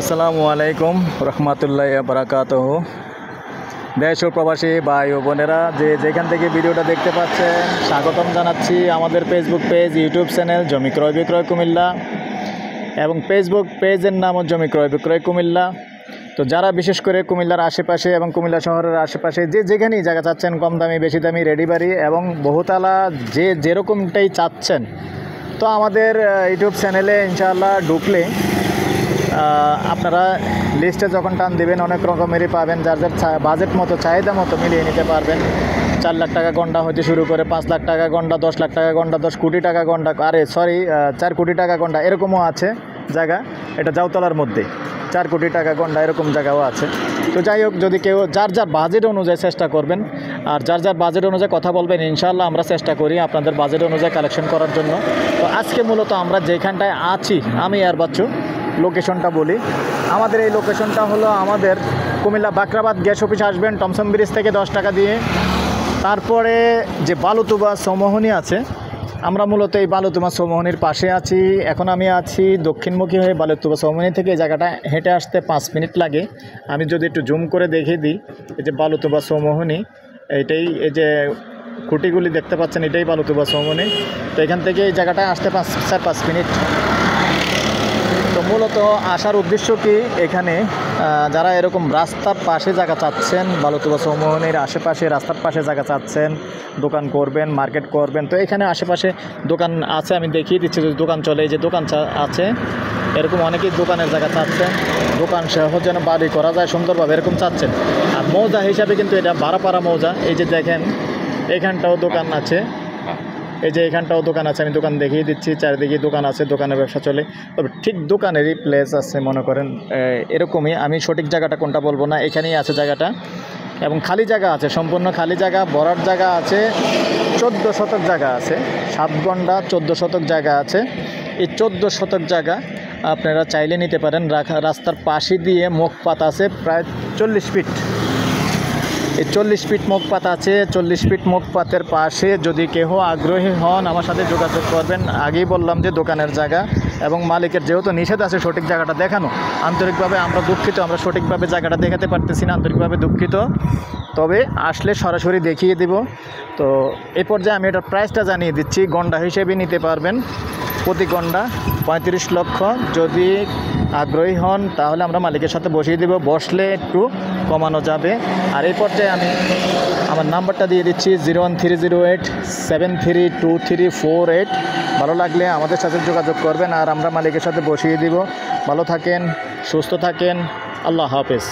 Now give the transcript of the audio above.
আসসালামু আলাইকুম রহমতুল্লাহি বারাকাতুহু। দেশ ও প্রবাসী ভাই ও বোনেরা যে যেখান থেকে ভিডিওটা দেখতে পাচ্ছেন স্বাগতম জানাচ্ছি আমাদের ফেসবুক পেজ, ইউটিউব চ্যানেল জমি ক্রয় বিক্রয় কুমিল্লা এবং ফেসবুক পেজের নামও জমি ক্রয় বিক্রয় কুমিল্লা। তো যারা বিশেষ করে কুমিল্লার আশেপাশে এবং কুমিল্লা শহরের আশেপাশে যে যেখানেই জায়গা চাচ্ছেন, কম দামি বেশি দামি রেডি বাড়ি এবং বহুতলা যে যেরকমটাই চাচ্ছেন, তো আমাদের ইউটিউব চ্যানেলে ইনশাআল্লাহ ঢুকলে আপনারা লিস্টে যখন টান দেবেন অনেক রকমেরই পাবেন, যার যার বাজেট মতো চাহিদা মতো মিলিয়ে নিতে পারবেন। 4 লাখ টাকা গন্ডা হতে শুরু করে 5 লাখ টাকা গন্ডা, 10 লাখ টাকা গন্ডা, 10 কোটি টাকা গন্ডা, 4 কোটি টাকা গন্ডা এরকমও আছে জায়গা। এটা জাউতলার মধ্যে 4 কোটি টাকা গন্ডা এরকম জায়গাও আছে। তো যাই হোক, যদি কেউ যার যার বাজেট অনুযায়ী চেষ্টা করবেন আর যার যার বাজেট অনুযায়ী কথা বলবেন, ইনশাআল্লাহ আমরা চেষ্টা করি আপনাদের বাজেট অনুযায়ী কালেকশন করার জন্য। তো আজকে মূলত আমরা যেখানটায় আছি, আমি আর বাচ্চু লোকেশনটা বলি। আমাদের এই লোকেশনটা হলো আমাদের কুমিল্লা বাকরাবাদ গ্যাস অফিস আসবেন টমসন ব্রিজ থেকে 10 টাকা দিয়ে, তারপরে যে বালুতুবা চৌমোহনী আছে, আমরা মূলত এই বালুতুবা চৌমোহনীর পাশে আছি। এখন আমি আছি দক্ষিণমুখী হয়ে বালুতুবা চৌমোহনী থেকে এই জায়গাটা হেঁটে আসতে 5 মিনিট লাগে। আমি যদি একটু জুম করে দেখিয়ে দিই, এই যে বালুতুবা চৌমোহনী, এইটাই এই যে খুঁটিগুলি দেখতে পাচ্ছেন, এটাই বালুতুবা চৌমোহনী। তো এখান থেকে এই জায়গাটায় আসতে 4-5 মিনিট। তো মূলত আসার উদ্দেশ্য কি, এখানে যারা এরকম রাস্তার পাশে জায়গা চাচ্ছেন, বালুতুবা চৌমোহনীর আশেপাশে রাস্তার পাশে জায়গা চাচ্ছেন, দোকান করবেন, মার্কেট করবেন, তো এখানে আশেপাশে দোকান আছে। আমি দেখিয়ে দিচ্ছি যদি দোকান চলে, এই যে দোকান আছে, এরকম অনেকেই দোকানের জায়গা চাচ্ছেন, দোকান সহ যেন বাড়ি করা যায় সুন্দরভাবে এরকম চাচ্ছেন। আর মৌজা হিসাবে কিন্তু এটা বারাপাড়া মৌজা। এই যে দেখেন এখানটাও দোকান আছে, এই যে এখানটাও দোকান আছে, আমি দোকান দেখিয়ে দিচ্ছি। চারিদিকে দোকান আছে, দোকানের ব্যবসা চলে। তবে ঠিক দোকানেরই প্লেস আছে, মনে করেন এরকমই। আমি সঠিক জায়গাটা কোনটা বলবো না, এখানেই আছে জায়গাটা এবং খালি জায়গা আছে, সম্পূর্ণ খালি জায়গা। ভরার জায়গা আছে 14 শতক জায়গা আছে, 7 গন্ডা 14 শতক জায়গা আছে। এই 14 শতক জায়গা আপনারা চাইলে নিতে পারেন। রাস্তার পাশে দিয়ে মুখপাত আছে প্রায় 40 ফিট। এই 40 ফিট মুখপাত আছে। 40 ফিট মুখপাতের পাশে যদি কেউ আগ্রহী হন আমার সাথে যোগাযোগ করবেন। আগেই বললাম যে দোকানের জায়গা এবং মালিকের যেহেতু নিষেধ আছে সঠিক জায়গাটা দেখানো, আন্তরিকভাবে আমরা দুঃখিত, আমরা সঠিকভাবে জায়গাটা দেখাতে পারতেছি না, আন্তরিকভাবে দুঃখিত। তবে আসলে সরাসরি দেখিয়ে দিব। তো এই পর্যায়ে আমি এটার প্রাইসটা জানিয়ে দিচ্ছি। গন্ডা হিসেবে নিতে পারবেন, প্রতি গন্ডা 35 লক্ষ। যদি আগ্রহী হন তাহলে আমরা মালিকের সাথে বসিয়ে দেব, বসলে একটু কমানো যাবে। আর এই পর্যায়ে আমি আমার নাম্বারটা দিয়ে দিচ্ছি 01308732348। ভালো লাগলে আমাদের সাথে যোগাযোগ করবেন আর আমরা মালিকের সাথে বসিয়ে দিব। ভালো থাকেন, সুস্থ থাকেন, আল্লাহ হাফেজ।